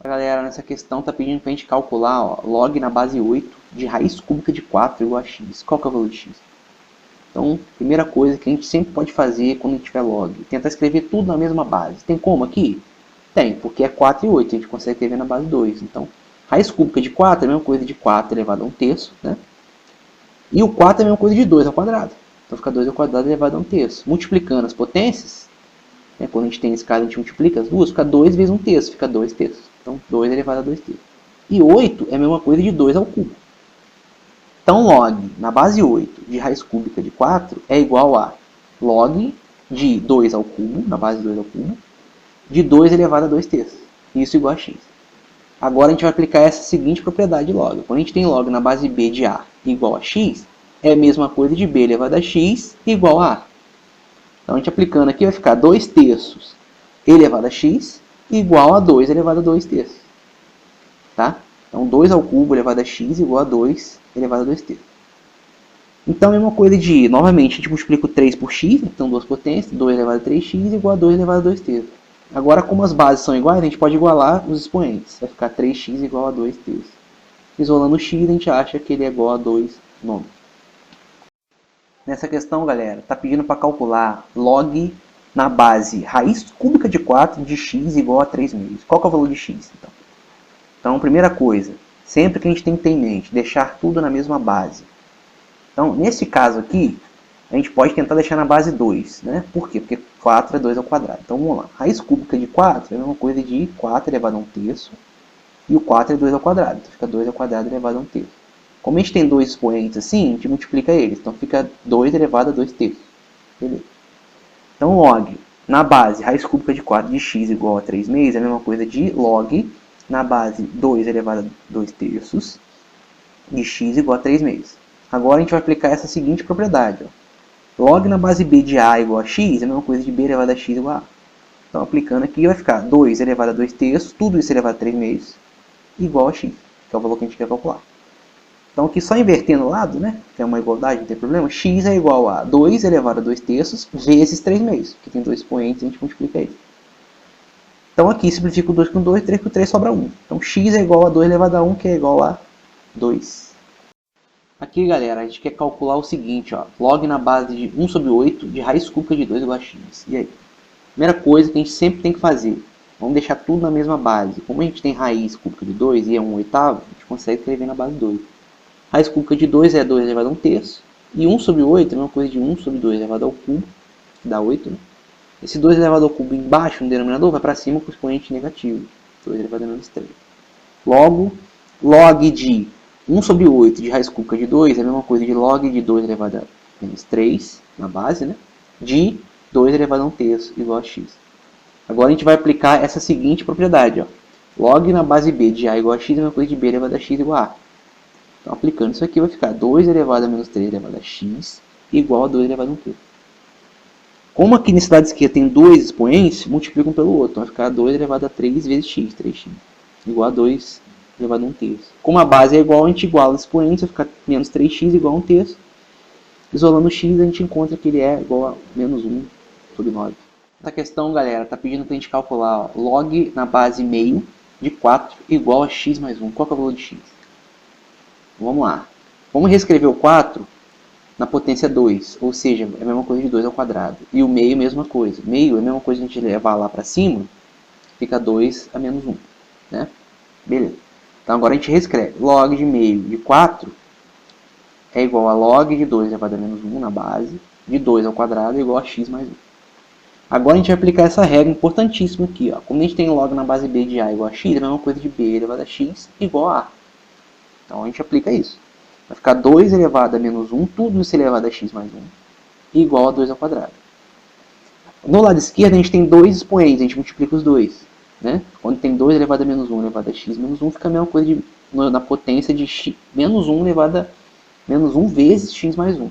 Galera, nessa questão está pedindo para a gente calcular log na base 8 de raiz cúbica de 4 igual a x. Qual que é o valor de x? Então, primeira coisa que a gente sempre pode fazer quando a gente tiver log, tentar escrever tudo na mesma base. Tem como aqui? Tem, porque é 4 e 8, a gente consegue escrever na base 2. Então, raiz cúbica de 4 é a mesma coisa de 4 elevado a 1/3, né? E o 4 é a mesma coisa de 2 ao quadrado. Então fica 2 ao quadrado elevado a 1/3. Multiplicando as potências, né, quando a gente tem esse caso, a gente multiplica as duas, fica 2 vezes 1/3, fica 2/3. Então 2 elevado a 2/3. E 8 é a mesma coisa de 2 ao cubo. Então log na base 8 de raiz cúbica de 4 é igual a log de 2 ao cubo, na base 2 ao cubo, de 2 elevado a 2/3. Isso igual a x. Agora a gente vai aplicar essa seguinte propriedade de log. Quando a gente tem log na base b de a igual a x, é a mesma coisa de b elevado a x igual a a. Então a gente aplicando aqui vai ficar 2/3 elevado a x igual a 2 elevado a 2/3. Tá? Então 2 ao cubo elevado a x igual a 2 elevado a 2/3. Então a mesma coisa de, novamente, a gente multiplica o 3 por x, então duas potências, 2 elevado a 3x igual a 2 elevado a 2/3. Agora, como as bases são iguais, a gente pode igualar os expoentes. Vai ficar 3x igual a 2/3. Isolando o x, a gente acha que ele é igual a 2 nono. Nessa questão, galera, está pedindo para calcular log na base raiz cúbica de 4 de x igual a 3/2. Qual que é o valor de x, então? Então, primeira coisa, sempre que a gente tem que ter em mente, deixar tudo na mesma base. Então, nesse caso aqui, a gente pode tentar deixar na base 2, né? Por quê? Porque 4 é 2 ao quadrado. Então, vamos lá. Raiz cúbica de 4 é a mesma coisa de 4 elevado a 1/3. E o 4 é 2 ao quadrado. Então, fica 2 ao quadrado elevado a 1/3. Como a gente tem dois expoentes assim, a gente multiplica eles. Então, fica 2 elevado a 2/3. Beleza. Então, log na base raiz cúbica de 4 de x igual a 3/2 é a mesma coisa de log na base 2 elevado a 2/3 de x igual a 3/2. Agora, a gente vai aplicar essa seguinte propriedade, ó. Log na base b de a igual a x é a mesma coisa de b elevado a x igual a a. Então, aplicando aqui, vai ficar 2 elevado a 2/3, tudo isso elevado a 3/2, igual a x, que é o valor que a gente quer calcular. Então, aqui só invertendo o lado, né, que é uma igualdade, não tem problema, x é igual a 2 elevado a 2/3 vezes 3/2, que tem dois expoentes, a gente multiplica ele. Então, aqui simplifica o 2 com 2, 3 com 3 sobra 1. Então, x é igual a 2 elevado a 1, que é igual a 2. Aqui, galera, a gente quer calcular o seguinte, ó, log na base de 1/8 de raiz cúbica de 2 igual a x. E aí? Primeira coisa que a gente sempre tem que fazer, vamos deixar tudo na mesma base. Como a gente tem raiz cúbica de 2 e é 1/8, a gente consegue escrever na base 2. Raiz cúbica de 2 é 2 elevado a 1/3. E 1/8 é a mesma coisa de 1/2 elevado ao cubo, que dá 8, né? Esse 2 elevado ao cubo embaixo no denominador vai para cima com o expoente negativo, 2 elevado a menos 3. Logo, log de 1/8 de raiz cúbica de 2 é a mesma coisa de log de 2 elevado a menos 3, na base, né? De 2 elevado a 1/3 igual a x. Agora a gente vai aplicar essa seguinte propriedade, ó. Log na base b de a igual a x é a mesma coisa de b elevado a x igual a a. Então, aplicando isso aqui, vai ficar 2 elevado a menos 3 elevado a x igual a 2 elevado a 1/3. Como aqui nesse lado esquerdo tem dois expoentes, multiplica um pelo outro. Então vai ficar 2 elevado a 3 vezes x, 3x, igual a 2 elevado a 1/3. Como a base é igual, a gente iguala os expoentes, vai ficar menos 3x igual a 1/3. Isolando o x, a gente encontra que ele é igual a menos 1/9. Essa questão, galera, está pedindo para a gente calcular, ó, log na base meio de 4 igual a x mais 1. Qual que é o valor de x? Vamos lá. Vamos reescrever o 4 na potência 2, ou seja, é a mesma coisa de 2 ao quadrado. E o meio, mesma coisa. Meio é a mesma coisa que a gente levar lá para cima, fica 2 a menos 1. Né? Beleza. Então agora a gente reescreve. Log de meio de 4 é igual a log de 2 elevado a menos 1 na base, de 2 ao quadrado é igual a x mais 1. Agora a gente vai aplicar essa regra importantíssima aqui. Ó. Como a gente tem log na base b de a igual a x, é a mesma coisa de b elevado a x igual a a. Então a gente aplica isso. Vai ficar 2 elevado a menos 1, tudo isso elevado a x mais 1, igual a 2 ao quadrado. No lado esquerdo a gente tem dois expoentes, a gente multiplica os dois. Né? Quando tem 2 elevado a menos 1 elevado a x menos 1, fica a mesma coisa de, na potência de x, menos 1 elevado a menos 1 vezes x mais 1.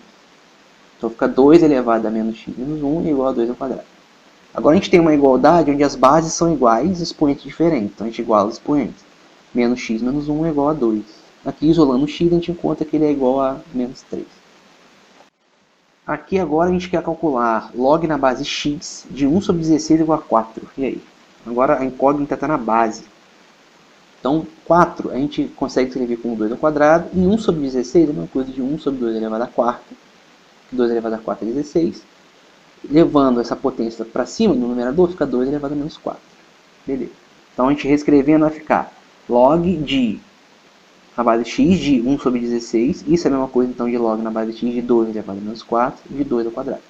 Então fica 2 elevado a menos x menos 1 igual a 2 ao quadrado. Agora a gente tem uma igualdade onde as bases são iguais e expoentes diferentes. Então a gente iguala os expoentes. Menos x menos 1 é igual a 2. Aqui, isolando o x, a gente encontra que ele é igual a menos 3. Aqui agora a gente quer calcular log na base x de 1/16 igual a 4. E aí? Agora a incógnita está na base. Então, 4 a gente consegue escrever como 2 ao quadrado, e 1 sobre 16 é uma coisa de 1 sobre 2 elevado à quarta, que 2 elevado à quarta é 16. Levando essa potência para cima no numerador, fica 2 elevado a menos 4. Beleza. Então, a gente reescrevendo vai ficar log de na base x de 1 sobre 16. Isso é a mesma coisa, então, de log na base x de 2 elevado a menos 4 e de 2 ao quadrado.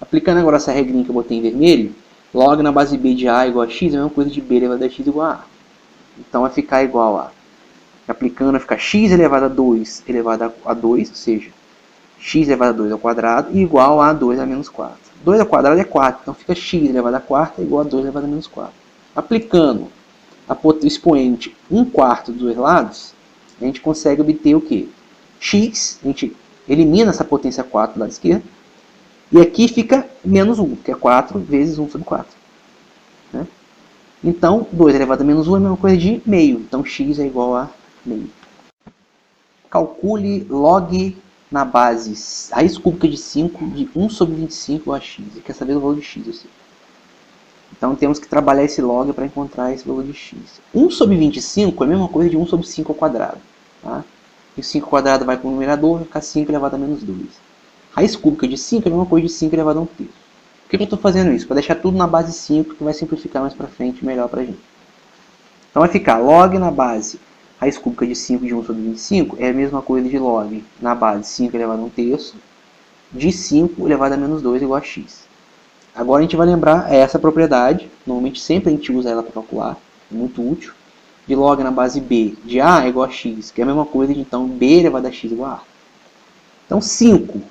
Aplicando agora essa regrinha que eu botei em vermelho, log na base b de a igual a x é a mesma coisa de b elevado a x igual a a. Então vai ficar igual a, aplicando vai ficar x elevado a 2 elevado a 2, ou seja, x elevado a 2 ao quadrado, e igual a 2 a menos 4. 2 ao quadrado é 4, então fica x elevado a quarta igual a 2 elevado a menos 4. Aplicando o expoente 1/4 dos dois lados, a gente consegue obter o quê? X, a gente elimina essa potência 4 do lado esquerdo, e aqui fica menos 1, que é 4 vezes 1 sobre 4. Né? Então, 2 elevado a menos 1 é a mesma coisa de meio. Então, x é igual a meio. Calcule log na base raiz cúbica de 5 de 1 sobre 25 igual a x. E quer saber o valor de x, eu sei. Então, temos que trabalhar esse log para encontrar esse valor de x. 1 sobre 25 é a mesma coisa de 1 sobre 5 ao quadrado. Tá? E 5 ao quadrado vai para o numerador, vai ficar 5 elevado a menos 2. Raiz cúbica de 5 é a mesma coisa de 5 elevado a 1 terço. Por que eu estou fazendo isso? Para deixar tudo na base 5, que vai simplificar mais para frente, melhor para a gente. Então vai ficar log na base raiz cúbica de 5 de 1 sobre 25 é a mesma coisa de log na base 5 elevado a 1 terço de 5 elevado a menos 2 igual a x. Agora a gente vai lembrar essa propriedade, normalmente sempre a gente usa ela para calcular, é muito útil, de log na base b de a é igual a x, que é a mesma coisa de então b elevado a x igual a a. Então 5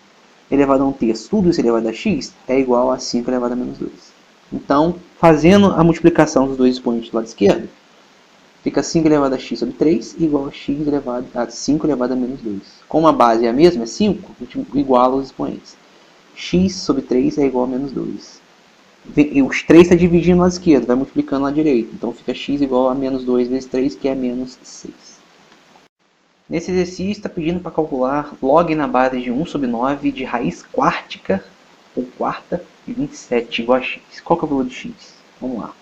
elevado a 1 terço, tudo isso elevado a x, é igual a 5 elevado a menos 2. Então, fazendo a multiplicação dos dois expoentes do lado esquerdo, fica 5 elevado a x sobre 3 igual a x elevado a 5 elevado a menos 2. Como a base é a mesma, é 5, a gente iguala os expoentes. X sobre 3 é igual a menos 2. E os 3 está dividindo no lado esquerdo, vai multiplicando no lado direito. Então, fica x igual a menos 2 vezes 3, que é menos 6. Nesse exercício está pedindo para calcular log na base de 1 sobre 9 de raiz quártica ou quarta de 27 igual a x. Qual que é o valor de x? Vamos lá.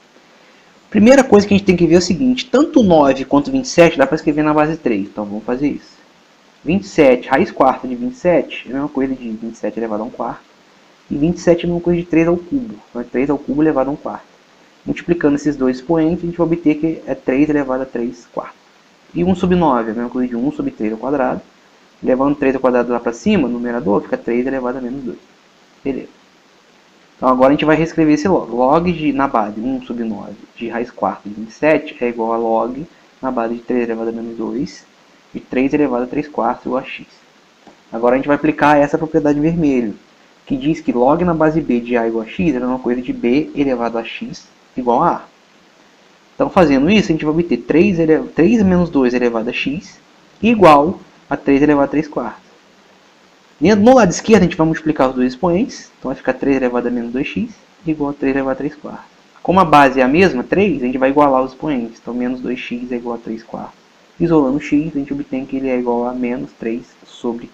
Primeira coisa que a gente tem que ver é o seguinte, tanto 9 quanto 27 dá para escrever na base 3, então vamos fazer isso. 27, raiz quarta de 27 é a mesma coisa de 27 elevado a 1 quarto, e 27 é a mesma coisa de 3 ao cubo, então é 3 ao cubo elevado a 1 quarto. Multiplicando esses dois expoentes, a gente vai obter que é 3 elevado a 3 quartos. E 1 sobre 9 é a mesma coisa de 1 sobre 3 ao quadrado. Levando 3 ao quadrado lá para cima, no numerador, fica 3 elevado a menos 2. Beleza. Então agora a gente vai reescrever esse log. Log na base 1 sobre 9 de raiz quarta de 27 é igual a log na base de 3 elevado a menos 2 de 3 elevado a 3 quartos igual a x. Agora a gente vai aplicar essa propriedade vermelho, que diz que log na base b de a igual a x é a mesma coisa de b elevado a x igual a a. Então, fazendo isso, a gente vai obter 3 menos 2 elevado a x igual a 3 elevado a 3 quartos. No lado esquerdo, a gente vai multiplicar os dois expoentes. Então, vai ficar 3 elevado a menos 2x igual a 3 elevado a 3 quartos. Como a base é a mesma, 3, a gente vai igualar os expoentes. Então, menos 2x é igual a 3 quartos. Isolando o x, a gente obtém que ele é igual a menos 3 sobre